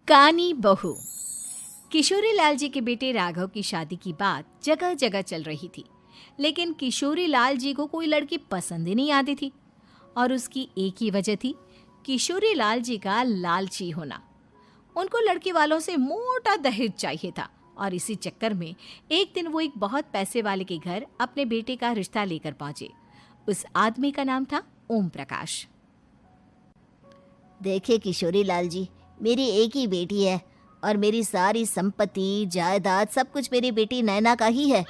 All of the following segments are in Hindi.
कानी बहू। किशोरी लाल जी के बेटे राघव की शादी की बात जगह जगह चल रही थी, लेकिन किशोरी लाल जी को कोई लड़की पसंद ही नहीं आती थी। और उसकी एक ही वजह थी, किशोरी लाल जी का लालची होना। उनको लड़की वालों से मोटा दहेज चाहिए था और इसी चक्कर में एक दिन वो एक बहुत पैसे वाले के घर अपने बेटे का रिश्ता लेकर पहुंचे। उस आदमी का नाम था ओम प्रकाश। देखिए किशोरी लाल जी, मेरी एक ही बेटी है और मेरी सारी संपत्ति जायदाद सब कुछ मेरी बेटी नैना का ही है।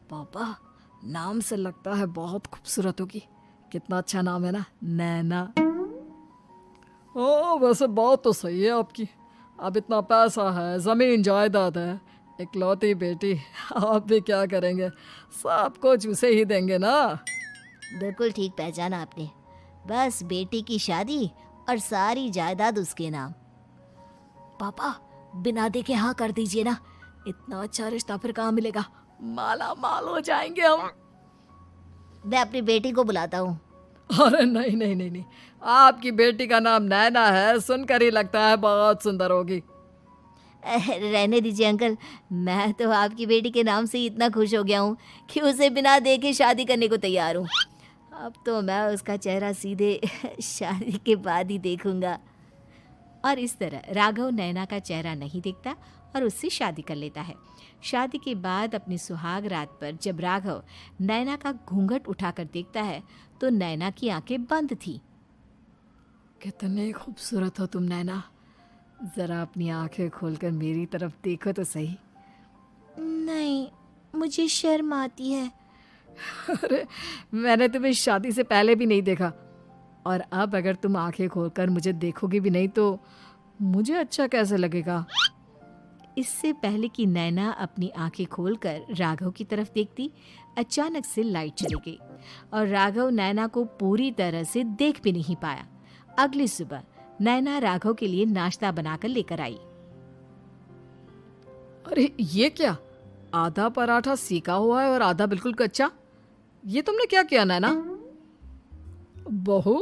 पापा, नाम से लगता है बहुत खूबसूरत होगी। कितना अच्छा नाम है ना, नैना। ओ, वैसे बात तो सही है आपकी। अब इतना पैसा है, जमीन जायदाद है, इकलौती बेटी, आप भी क्या करेंगे? सब कुछ उसे ही देंगे ना। बिल्कुल ठीक पहचाना आपने। बस बेटी की शादी और सारी जायदाद उसके नाम। पापा, बिना देखे हाँ कर दीजिए ना। इतना अच्छा रिश्ता फिर कहाँ मिलेगा? माला माल हो जाएंगे हम। मैं अपनी बेटी को बुलाता हूँ। अरे नहीं नहीं नहीं नहीं, आपकी बेटी का नाम नैना है, सुनकर ही लगता है बहुत सुंदर होगी। रहने दीजिए अंकल, मैं तो आपकी बेटी के नाम से ही इतना खुश हो गया हूँ कि उसे बिना देखे शादी करने को तैयार हूँ। अब तो मैं उसका चेहरा सीधे शादी के बाद ही देखूंगा। और इस तरह राघव नैना का चेहरा नहीं देखता और उससे शादी कर लेता है। शादी के बाद अपनी सुहाग रात पर जब राघव नैना का घूंघट उठाकर देखता है तो नैना की आंखें बंद थी। कितनी खूबसूरत हो तुम नैना, जरा अपनी आंखें खोलकर मेरी तरफ देखो तो सही। नहीं, मुझे शर्म आती है। अरे, मैंने तुम्हें शादी से पहले भी नहीं देखा, और अब अगर तुम आंखें खोलकर मुझे देखोगी भी नहीं तो मुझे अच्छा कैसे लगेगा? इससे पहले कि नैना अपनी आंखें खोलकर राघव की तरफ देखती, अचानक से लाइट चली गई और राघव नैना को पूरी तरह से देख भी नहीं पाया। अगली सुबह नैना राघव के लिए नाश्ता बनाकर लेकर आई। अरे ये क्या, आधा पराठा सीका हुआ है और आधा बिल्कुल कच्चा। ये तुमने क्या किया नैना? बहू,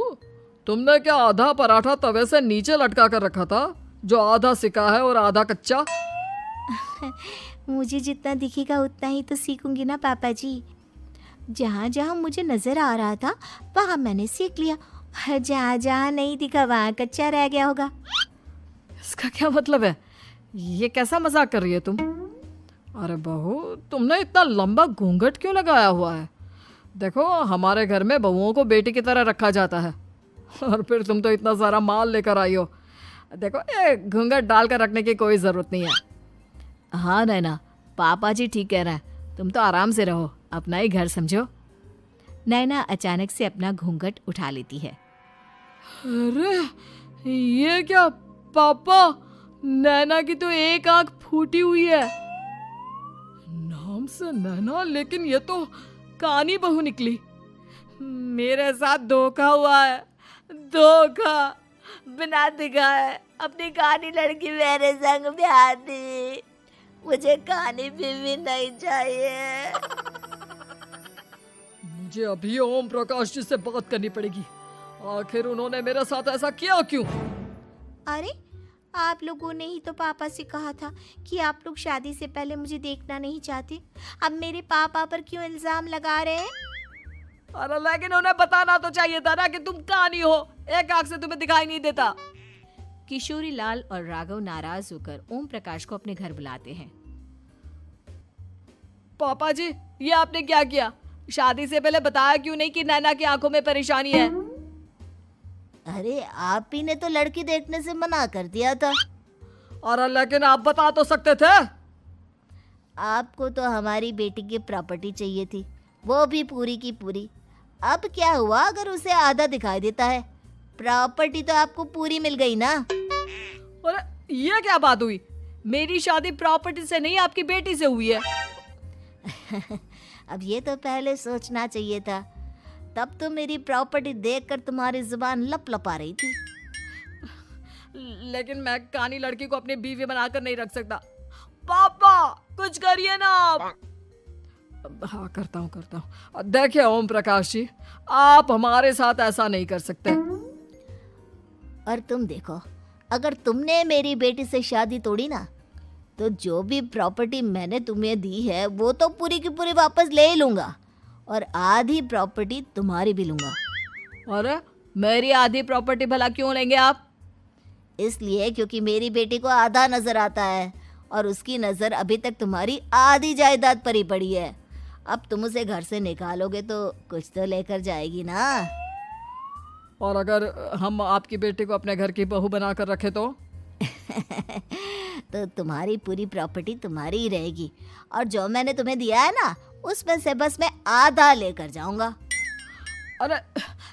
तुमने क्या आधा पराठा तवे से नीचे लटका कर रखा था, जो आधा सिका है और आधा कच्चा? मुझे जितना दिखेगा उतना ही तो सीखूंगी ना पापा जी। जहाँ जहाँ मुझे नजर आ रहा था वहाँ मैंने सीख लिया, जहाँ जहाँ नहीं दिखा वहाँ कच्चा रह गया होगा। इसका क्या मतलब है? ये कैसा मजाक कर रही है तुम? अरे बहू, तुमने इतना लंबा घूंघट क्यों लगाया हुआ है? देखो, हमारे घर में बहुओं को बेटी की तरह रखा जाता है, और फिर तुम तो इतना सारा माल लेकर आई हो। देखो, ये घूंघट डालकर रखने की कोई ज़रूरत नहीं है। हाँ नैना, पापा जी ठीक कह रहे हैं, तुम तो आराम से रहो, अपना ही घर समझो। नैना अचानक से अपना घूंघट उठा लेती है। अरे ये क्या पापा, नैना की तो एक आंख फूटी हुई है। नाम से नैना, लेकिन ये तो कानी बहू निकली। मेरे साथ धोखा हुआ है, धोखा। बिना दिखाए अपनी कानी लड़की मेरे संग ब्याह दी। मुझे कानी बीवी नहीं चाहिए। मुझे अभी ओम प्रकाश जी से बात करनी पड़ेगी। आखिर उन्होंने मेरे साथ ऐसा किया क्यों? अरे, आप लोगों ने ही तो पापा से कहा था कि आप लोग शादी से पहले मुझे देखना नहीं चाहते। अब मेरे पापा पर क्यों इल्जाम लगा रहे हैं? अरे लेकिन उन्हें बताना तो चाहिए था ना कि तुम कानी हो, एक आंख से तुम्हें दिखाई नहीं देता। किशोरी लाल और राघव नाराज होकर ओम प्रकाश को अपने घर बुलाते हैं। पापा जी, ये आपने क्या किया? शादी से पहले बताया क्यों नहीं कि नैना की आंखों में परेशानी है? अरे, आप ही ने तो लड़की देखने से मना कर दिया था। अरे लेकिन आप बता तो सकते थे। आपको तो हमारी बेटी की प्रॉपर्टी चाहिए थी, वो भी पूरी की पूरी। अब क्या हुआ अगर उसे आधा दिखाई देता है? प्रॉपर्टी तो आपको पूरी मिल गई ना। अरे ये क्या बात हुई? मेरी शादी प्रॉपर्टी से नहीं, आपकी बेटी से हुई है। अब ये तो पहले सोचना चाहिए था, तब तो मेरी प्रॉपर्टी देखकर तुम्हारी जुबान लप लपा रही थी। लेकिन मैं कानी लड़की को अपनी बीवी बनाकर नहीं रख सकता। पापा, कुछ करिए ना आप। हाँ, करता हूँ। देखिए ओम प्रकाश जी, आप हमारे साथ ऐसा नहीं कर सकते। और तुम देखो, अगर तुमने मेरी बेटी से शादी तोड़ी ना, तो जो भी प्रॉपर्टी मैंने तुम्हें दी है वो तो पूरी की पूरी वापस ले ही लूँगा, और आधी प्रॉपर्टी तुम्हारी भी लूँगा। अरे मेरी आधी प्रॉपर्टी भला क्यों लेंगे आप? इसलिए क्योंकि मेरी बेटी को आधा नज़र आता है और उसकी नज़र अभी तक तुम्हारी आधी जायदाद पर ही पड़ी है। अब तुम उसे घर से निकालोगे तो कुछ तो लेकर जाएगी ना। और अगर हम आपकी बेटी को अपने घर की बहू बना कर रखे तो? तो तुम्हारी पूरी प्रॉपर्टी तुम्हारी ही रहेगी, और जो मैंने तुम्हें दिया है ना, उसमें से बस मैं आधा लेकर जाऊंगा। अरे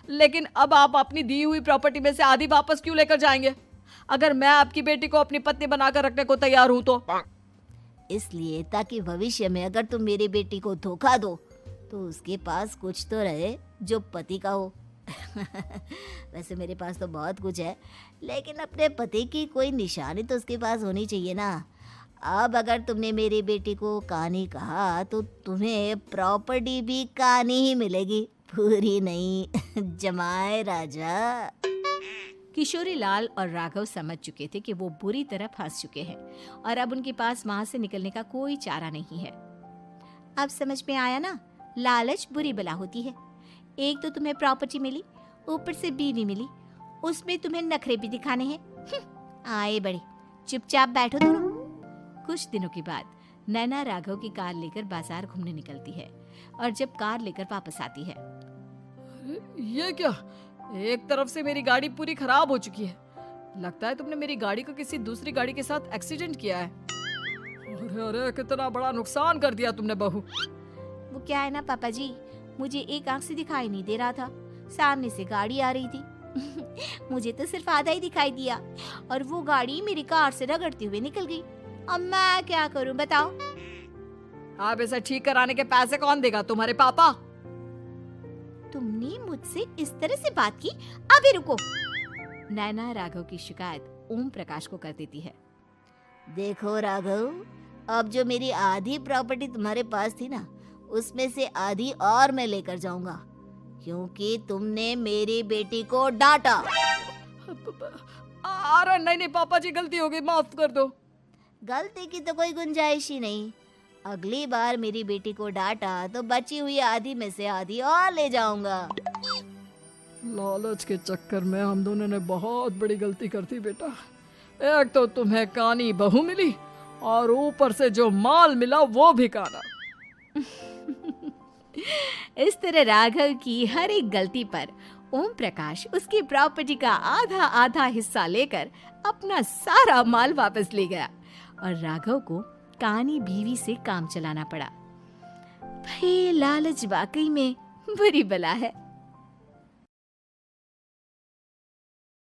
लेकिन अब आप अपनी दी हुई प्रॉपर्टी में से आधी वापस क्यों लेकर जाएंगे? अगर मैं आपकी बेटी को अपनी पत्नी बनाकर रखने को तैयार हूं तो? इसलिए ताकि भविष्य में अगर तुम मेरी बेटी को धोखा दो तो उसके पास कुछ तो रहे जो पति का हो। वैसे मेरे पास तो बहुत कुछ है, लेकिन अपने पति की कोई निशानी तो उसके पास होनी चाहिए ना। अब अगर तुमने मेरी बेटी को कानी कहा तो तुम्हें प्रॉपर्टी भी कानी ही मिलेगी, पूरी नहीं। जमाए राजा। किशोरी लाल और राघव समझ चुके थे कि वो बुरी तरह फंस चुके हैं और अब उनके पास वहां से निकलने का कोई चारा नहीं है। अब समझ में आया ना, लालच बुरी बला होती है। एक तो तुम्हें प्रॉपर्टी मिली, ऊपर से बीवी मिली, उसमें तुम्हें नखरे भी दिखाने हैं। आए बड़े, चुपचाप बैठो दोनों। कुछ दिनों के बाद नैना राघव की कार लेकर बाजार घूमने निकलती है और जब कार लेकर वापस आती है, ये क्या? एक तरफ से मेरी गाड़ी पूरी खराब हो चुकी है। लगता है तुमने मेरी गाड़ी को किसी दूसरी गाड़ी के साथ एक्सीडेंट किया है। अरे अरे कितना बड़ा नुकसान कर दिया तुमने बहू। वो क्या है ना पापा जी, मुझे एक आंख से दिखाई नहीं दे रहा था, सामने से गाड़ी आ रही थी। मुझे तो सिर्फ आधा ही दिखाई दिया और वो गाड़ी मेरी कार से रगड़ते हुए निकल गई। अब मैं क्या करूं बताओ? आप इसे ठीक कराने के पैसे कौन देगा? तुम्हारे पापा। तुमने मुझसे इस तरह से बात की? अभी रुको। नैना राघव की शिकायत ओम प्रकाश को कर देती है। देखो राघव, अब जो मेरी आधी प्रॉपर्टी तुम्हारे पास थी ना, उसमें से आधी और मैं लेकर जाऊंगा, क्योंकि तुमने मेरी बेटी को डांटा। अरे नहीं नहीं पापा जी, गलती हो गई, माफ कर दो। गलती की तो कोई गुंजाइश ही नहीं। अगली बार मेरी बेटी को डांटा तो बची हुई आधी में से आधी और ले जाऊंगा। लालच के चक्कर में हम दोनों ने बहुत बड़ी गलती कर दी बेटा। एक तो तुम्हें कानी बहू मिली और ऊपर से जो माल मिला वो भी काना। इस तरह राघव की हर एक गलती पर ओम प्रकाश उसकी प्रॉपर्टी का आधा आधा हिस्सा लेकर अपना सारा माल वापस ले गया और राघव को कानी बीवी से काम चलाना पड़ा। भाई लालच वाकई में बुरी बला है।